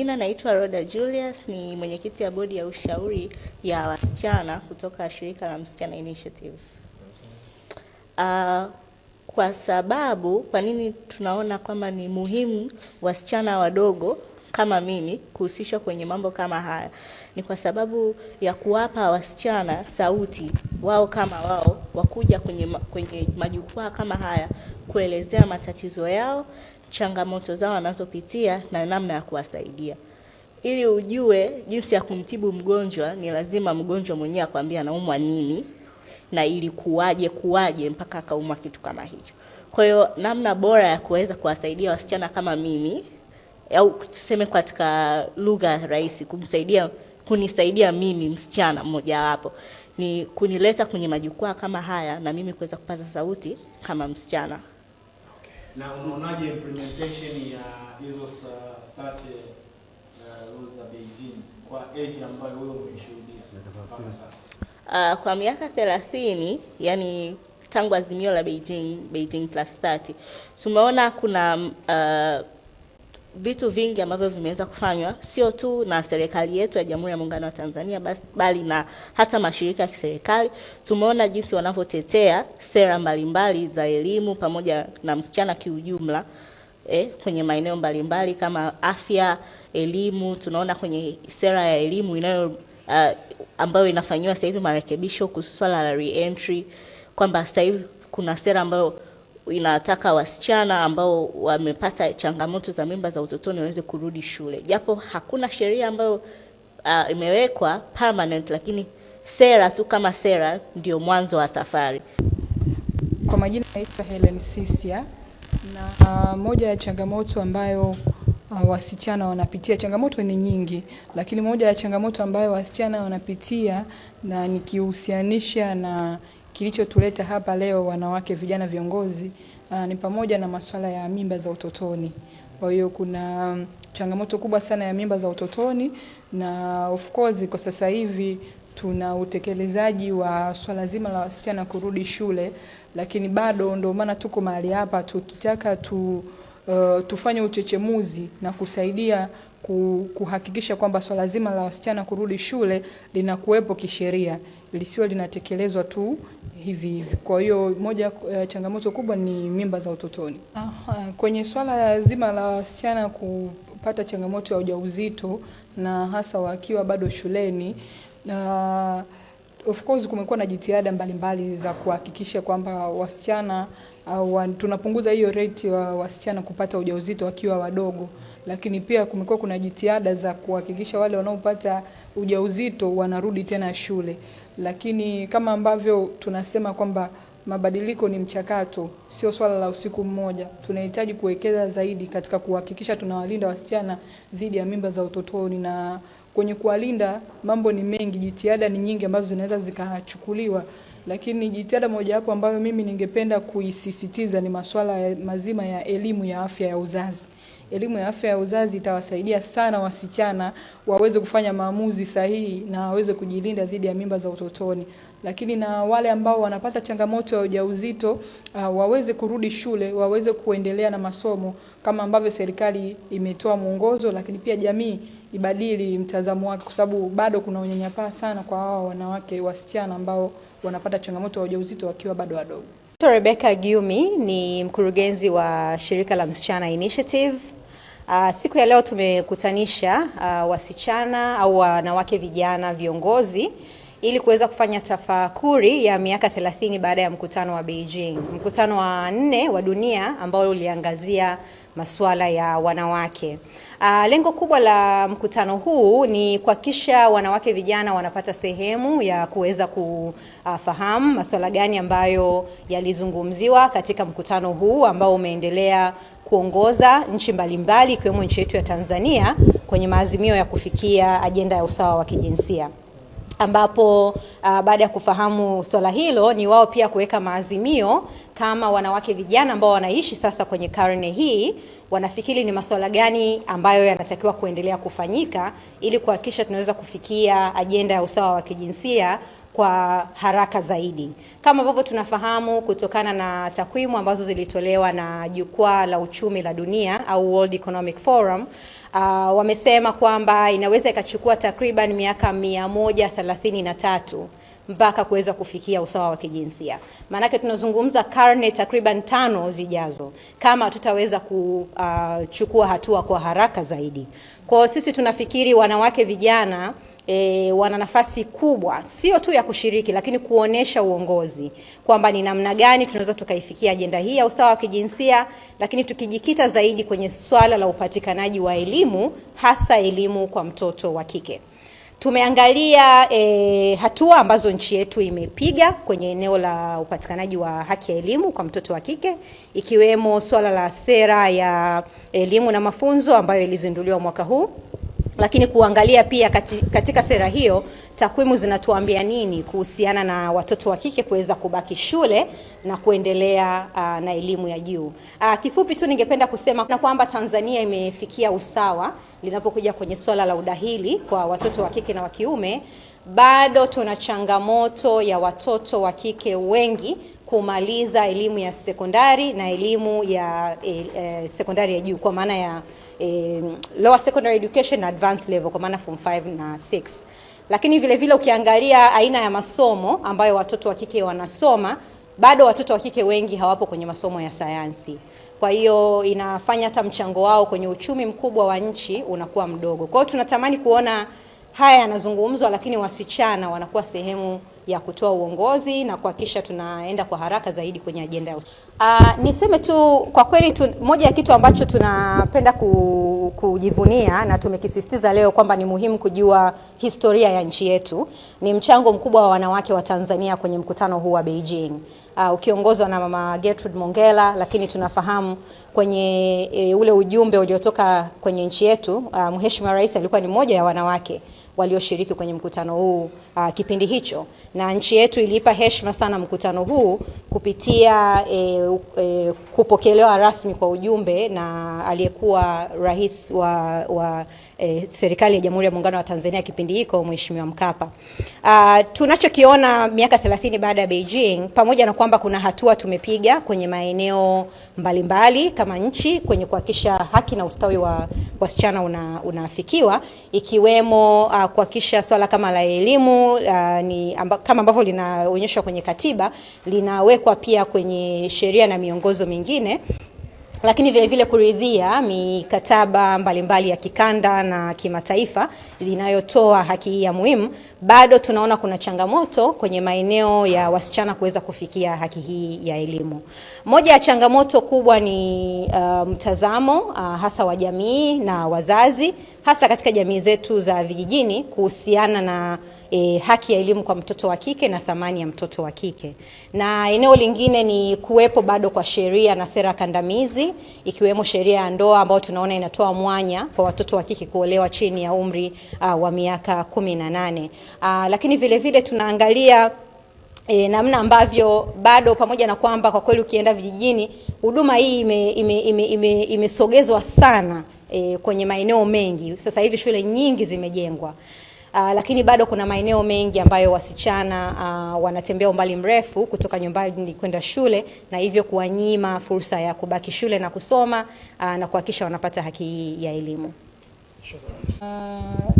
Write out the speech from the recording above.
Jina naitwa Rhoda Julius, ni mwenyekiti ya bodi ya ushauri ya wasichana kutoka shirika la Msichana Initiative. Kwa sababu, kwa nini tunaona kwamba ni muhimu wasichana wadogo kama mimi kuhusishwa kwenye mambo kama haya? Ni kwa sababu ya kuwapa wasichana sauti wao kama wao, wakuja kwenye majukwaa kama haya kuelezea matatizo yao, changamoto zao wanazopitia na namna ya kuwasaidia. Ili ujue jinsi ya kumtibu mgonjwa, ni lazima mgonjwa mwenyewe akwambie anaumwa nini na ili kuwaje mpaka akaumwa kitu kama hicho. Kwa hiyo namna bora ya kuweza kuwasaidia wasichana kama mimi, au tuseme katika lugha rahisi, kunisaidia mimi msichana mmoja wapo, ni kunileta kwenye majukwaa kama haya na mimi kuweza kupaza sauti kama msichana. Okay. Na unaonaje implementation ya hizo 30 rules za Beijing kwa age ambayo wewe umeshuhudia mpaka sasa? Kwa miaka 30, yani tangu azimio la Beijing plus 30, tumeona kuna vitu vingi ambavyo vimeweza kufanywa, sio tu na serikali yetu ya Jamhuri ya Muungano wa Tanzania bali na hata mashirika ya kiserikali. Tumeona jinsi wanavyotetea sera mbalimbali za elimu pamoja na msichana kiujumla kwenye maeneo mbalimbali kama afya, elimu. Tunaona kwenye sera ya elimu ambayo inafanywa sasa hivi marekebisho kuhusu swala la re-entry, kwamba sasa hivi kuna sera ambayo inataka wasichana ambao wamepata changamoto za mimba za utotoni waweze kurudi shule. Japo hakuna sheria ambayo imewekwa permanent, lakini sera tu kama sera ndio mwanzo wa safari. Kwa majina naitwa Helen Sisia, na moja ya changamoto ambayo wasichana wanapitia, changamoto ni nyingi, lakini moja ya changamoto ambayo wasichana wanapitia na nikihusianisha na kilichotuleta hapa leo wanawake vijana viongozi, ni pamoja na masuala ya mimba za utotoni. Kwa hiyo kuna changamoto kubwa sana ya mimba za utotoni, na of course kwa sasa hivi tuna utekelezaji wa swala zima la wasichana kurudi shule, lakini bado ndio maana tuko mahali hapa tukitaka tufanye uchechemuzi na kusaidia kuhakikisha kwamba swala zima la wasichana kurudi shule linakuwepo kisheria, lisiwe linatekelezwa tu hivi. Kwa hiyo moja changamoto kubwa ni mimba za utotoni. Kwenye swala zima la wasichana kupata changamoto ya ujauzito na hasa wakiwa bado shuleni, of course kumekuwa na jitihada mbalimbali za kuhakikisha kwamba wasichana tunapunguza hiyo rate ya wasichana kupata ujauzito wakiwa wadogo, lakini pia kumekuwa kuna jitihada za kuhakikisha wale wanaopata ujauzito wanarudi tena shule. Lakini kama ambavyo tunasema kwamba mabadiliko ni mchakato, sio swala la usiku mmoja. Tunahitaji kuwekeza zaidi katika kuhakikisha tunawalinda wasichana dhidi ya mimba za utotoni, na kwenye kuwalinda mambo ni mengi, jitihada ni nyingi ambazo zinaweza zikachukuliwa, lakini jitihada moja hapo ambayo mimi ningependa kuisisitiza ni masuala mazima ya elimu ya afya ya uzazi. Elimu ya afya ya uzazi itawasaidia sana wasichana waweze kufanya maamuzi sahihi na waweze kujilinda dhidi ya mimba za utotoni. Lakini na wale ambao wanapata changamoto ya ujauzito waweze kurudi shule, waweze kuendelea na masomo kama ambavyo serikali imetoa mwongozo, lakini pia jamii ibadili mtazamo wake, kwa sababu bado kuna unyanyapaa sana kwa hao wanawake wasichana ambao wanapata changamoto ya ujauzito wakiwa bado wadogo. Rebecca Giumi ni mkurugenzi wa shirika la Msichana Initiative. Siku ya leo tumekutanisha wasichana au wanawake vijana viongozi ili kuweza kufanya tafakuri ya miaka 30 baada ya mkutano wa Beijing, mkutano wa 4 wa dunia ambao uliangazia masuala ya wanawake. Lengo kubwa la mkutano huu ni kuhakikisha wanawake vijana wanapata sehemu ya kuweza kufahamu masuala gani ambayo yalizungumziwa katika mkutano huu ambao umeendelea kuongoza nchi mbalimbali ikiwemo nchi yetu ya Tanzania kwenye maazimio ya kufikia ajenda ya usawa wa kijinsia, ambapo baada ya kufahamu swala hilo ni wao pia kuweka maazimio kama wanawake vijana ambao wanaishi sasa kwenye karne hii wanafikiri ni masuala gani ambayo yanatakiwa kuendelea kufanyika ili kuhakikisha tunaweza kufikia ajenda ya usawa wa kijinsia kwa haraka zaidi. Kama ambavyo tunafahamu kutokana na takwimu ambazo zilitolewa na Jukwaa la Uchumi la Dunia au World Economic Forum, wamesema kwamba inaweza ikachukua takriban miaka 133 mpaka kuweza kufikia usawa wa kijinsia. Maanake tunazungumza karne takriban 5 zijazo kama tutaweza kuchukua hatua kwa haraka zaidi. Kwa sisi tunafikiri wanawake vijana wana nafasi kubwa sio tu ya kushiriki lakini kuonesha uongozi kwamba ni namna gani tunaweza tukaifikia ajenda hii ya usawa wa kijinsia, lakini tukijikita zaidi kwenye swala la upatikanaji wa elimu, hasa elimu kwa mtoto wa kike. Tumeangalia hatua ambazo nchi yetu imepiga kwenye eneo la upatikanaji wa haki ya elimu kwa mtoto wa kike, ikiwemo swala la sera ya elimu na mafunzo ambayo ilizinduliwa mwaka huu. Lakini kuangalia pia katika sera hiyo takwimu zinatuambia nini kuhusiana na watoto wa kike kuweza kubaki shule na kuendelea na elimu ya juu. Kifupi tu ningependa kusema na kwamba Tanzania imefikia usawa linapokuja kwenye swala la udahili kwa watoto wa kike na wa kiume. Bado tuna changamoto ya watoto wa kike wengi kumaliza elimu ya sekondari na elimu ya sekondari ya juu kwa maana ya lower secondary education na advanced level kwa maana form 5 na 6. Lakini vile vile ukiangalia aina ya masomo ambayo watoto wa kike wanasoma, bado watoto wa kike wengi hawapo kwenye masomo ya sayansi. Kwa hiyo inafanya hata mchango wao kwenye uchumi mkubwa wa nchi unakuwa mdogo. Kwa hiyo tunatamani kuona haya yanazungumzwa, lakini wasichana wanakuwa sehemu ya kutoa uongozi na kuhakikisha tunaenda kwa haraka zaidi kwenye ajenda ya niseme tu kwa kweli moja ya kitu ambacho tunapenda kujivunia na tumekisisitiza leo kwamba ni muhimu kujua historia ya nchi yetu ni mchango mkubwa wa wanawake wa Tanzania kwenye mkutano huu wa Beijing. Ukiongozwa na Mama Gertrude Mongella, lakini tunafahamu kwenye ule ujumbe uliotoka kwenye nchi yetu, Mheshimiwa Rais alikuwa ni mmoja ya wanawake walioshiriki kwenye mkutano huu kipindi hicho, na nchi yetu iliipa heshima sana mkutano huu kupitia kupokelewa rasmi kwa ujumbe na aliyekuwa rais wa serikali ya Jamhuri ya Muungano wa Tanzania kipindi hiko, Mheshimiwa Mkapa. Tunachokiona miaka 30 baada ya Beijing, pamoja na kwamba kuna hatua tumepiga kwenye maeneo mbalimbali kama nchi kwenye kuhakikisha haki na ustawi wa wasichana unafikiwa, ikiwemo kuhakikisha swala kama la elimu kama ambavyo linaonyeshwa kwenye katiba, linawekwa pia kwenye sheria na miongozo mingine, lakini vile vile kuridhia mikataba mbalimbali ya kikanda na kimataifa inayotoa haki hii ya muhimu. Bado tunaona kuna changamoto kwenye maeneo ya wasichana kuweza kufikia haki hii ya elimu. Moja ya changamoto kubwa ni mtazamo hasa wa jamii na wazazi, hasa katika jamii zetu za vijijini kuhusiana na haki ya elimu kwa mtoto wa kike na thamani ya mtoto wa kike. Na eneo lingine ni kuwepo bado kwa sheria na sera kandamizi, ikiwemo sheria ya ndoa ambayo tunaona inatoa mwanya kwa watoto wa kike kuolewa chini ya umri wa miaka 18. Lakini vile vile tunaangalia namna ambavyo bado, pamoja na kwamba kwa kweli ukienda vijijini huduma hii imesogezwa sana kwenye maeneo mengi. Sasa hivi shule nyingi zimejengwa. Lakini bado kuna maeneo mengi ambayo wasichana wanatembea umbali mrefu kutoka nyumbani kwenda shule, na hivyo kuwanyima fursa ya kubaki shule na kusoma na kuhakikisha wanapata haki ya elimu.